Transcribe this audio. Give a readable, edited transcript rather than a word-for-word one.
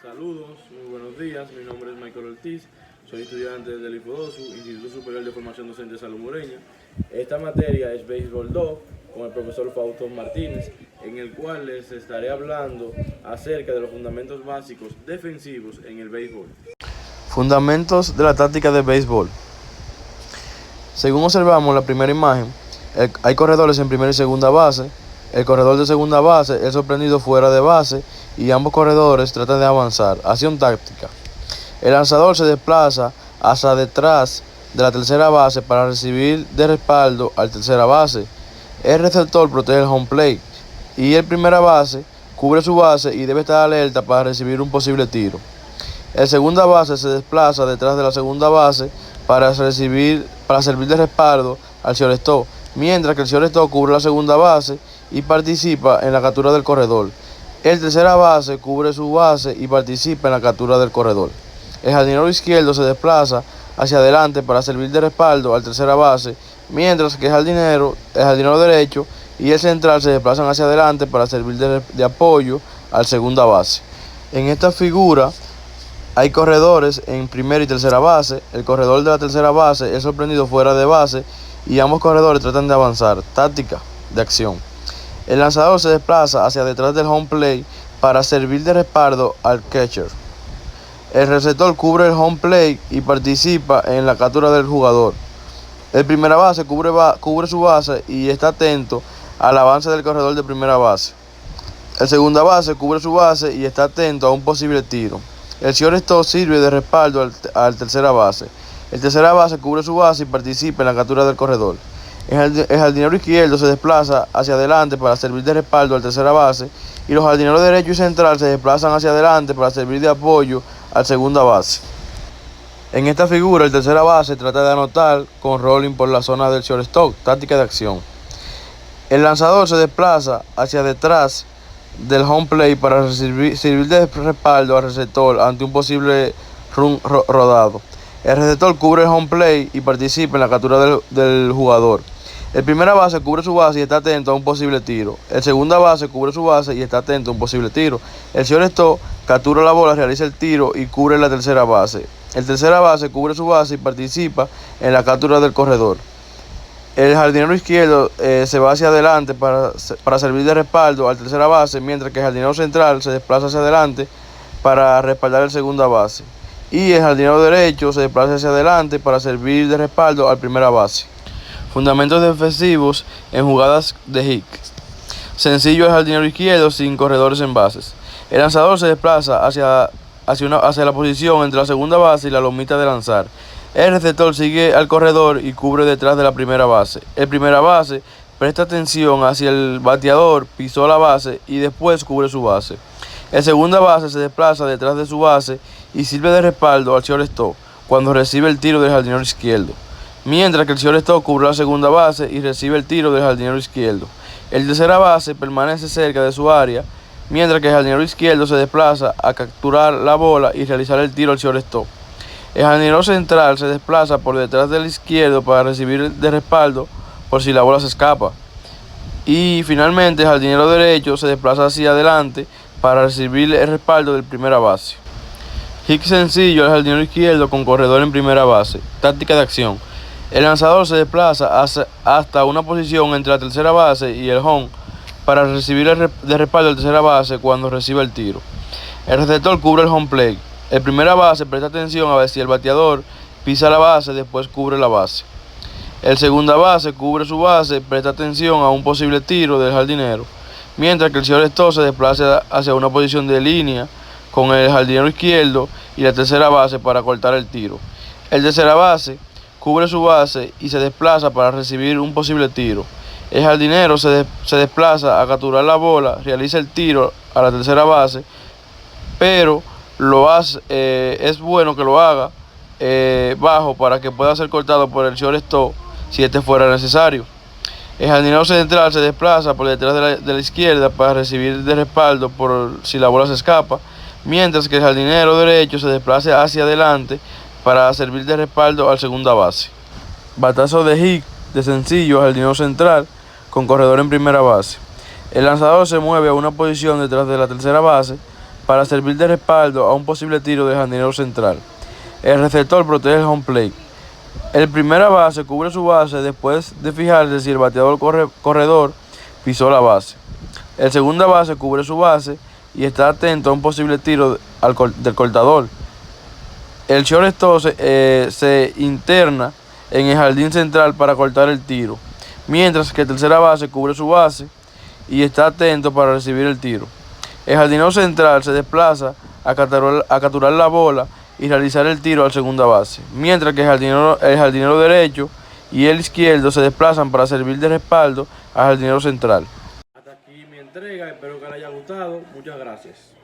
Saludos, muy buenos días, mi nombre es Michael Ortiz, soy estudiante del IFODOSU, Instituto Superior de Formación Docente Salumureña. Esta materia es Béisbol 2 con el profesor Fausto Martínez, en el cual les estaré hablando acerca de los fundamentos básicos defensivos en el béisbol. Fundamentos de la táctica de béisbol. Según observamos la primera imagen, hay corredores en primera y segunda base. El corredor de segunda base es sorprendido fuera de base y ambos corredores tratan de avanzar. Acción táctica. El lanzador se desplaza hacia detrás de la tercera base para recibir de respaldo al tercera base. El receptor protege el home plate y el primera base cubre su base y debe estar alerta para recibir un posible tiro. El segunda base se desplaza detrás de la segunda base para servir de respaldo al shortstop, mientras que el shortstop cubre la segunda base y participa en la captura del corredor. El tercera base cubre su base y participa en la captura del corredor. El jardinero izquierdo se desplaza hacia adelante para servir de respaldo al tercera base, mientras que el jardinero derecho y el central se desplazan hacia adelante para servir de apoyo al segunda base. En esta figura hay corredores en primera y tercera base. El corredor de la tercera base es sorprendido fuera de base y ambos corredores tratan de avanzar. Táctica de acción. El lanzador se desplaza hacia detrás del home plate para servir de respaldo al catcher. El receptor cubre el home plate y participa en la captura del jugador. El primera base cubre su base y está atento al avance del corredor de primera base. El segunda base cubre su base y está atento a un posible tiro. El shortstop sirve de respaldo al tercera base. El tercera base cubre su base y participa en la captura del corredor. El jardinero izquierdo se desplaza hacia adelante para servir de respaldo al tercera base y los jardineros derecho y central se desplazan hacia adelante para servir de apoyo al segunda base. En esta figura el tercera base trata de anotar con rolling por la zona del shortstop. Táctica de acción. El lanzador se desplaza hacia detrás del home plate para servir de respaldo al receptor ante un posible run rodado. El receptor cubre el home plate y participa en la captura del jugador. El primera base cubre su base y está atento a un posible tiro. El segunda base cubre su base y está atento a un posible tiro. El shortstop captura la bola, realiza el tiro y cubre la tercera base. El tercera base cubre su base y participa en la captura del corredor. El jardinero izquierdo se va hacia adelante para servir de respaldo al tercera base, mientras que el jardinero central se desplaza hacia adelante para respaldar el segunda base. Y el jardinero derecho se desplaza hacia adelante para servir de respaldo al primera base. Fundamentos defensivos en jugadas de hit. Sencillo el jardinero izquierdo sin corredores en bases. El lanzador se desplaza hacia la posición entre la segunda base y la lomita de lanzar. El receptor sigue al corredor y cubre detrás de la primera base. El primera base presta atención hacia el bateador, pisó la base y después cubre su base. El segunda base se desplaza detrás de su base y sirve de respaldo al shortstop cuando recibe el tiro del jardinero izquierdo, mientras que el shortstop cubre la segunda base y recibe el tiro del jardinero izquierdo. El tercera base permanece cerca de su área, mientras que el jardinero izquierdo se desplaza a capturar la bola y realizar el tiro al shortstop. El jardinero central se desplaza por detrás del izquierdo para recibir de respaldo por si la bola se escapa. Y finalmente el jardinero derecho se desplaza hacia adelante para recibir el respaldo del primera base. Hit sencillo al jardinero izquierdo con corredor en primera base. Táctica de acción. El lanzador se desplaza hasta una posición entre la tercera base y el home para recibir de respaldo al tercera base cuando reciba el tiro. El receptor cubre el home plate. El primera base presta atención a ver si el bateador pisa la base, después cubre la base. El segunda base cubre su base, presta atención a un posible tiro del jardinero, mientras que el shortstop se desplaza hacia una posición de línea con el jardinero izquierdo y la tercera base para cortar el tiro. El tercera base cubre su base y se desplaza para recibir un posible tiro. El jardinero se desplaza a capturar la bola, realiza el tiro a la tercera base, pero es bueno que lo haga bajo para que pueda ser cortado por el shortstop si este fuera necesario. El jardinero central se desplaza por detrás de la izquierda para recibir de respaldo por si la bola se escapa, mientras que el jardinero derecho se desplaza hacia adelante para servir de respaldo al segunda base. Batazo de hit de sencillo al jardinero central con corredor en primera base. El lanzador se mueve a una posición detrás de la tercera base para servir de respaldo a un posible tiro del jardinero central. El receptor protege el home plate. El primera base cubre su base después de fijarse si el bateador corredor pisó la base. El segunda base cubre su base y está atento a un posible tiro del cortador. El shortstop se interna en el jardín central para cortar el tiro, mientras que el tercera base cubre su base y está atento para recibir el tiro. El jardinero central se desplaza a capturar la bola y realizar el tiro al segunda base, mientras que el jardinero derecho y el izquierdo se desplazan para servir de respaldo al jardinero central. Hasta aquí mi entrega, espero que les haya gustado. Muchas gracias.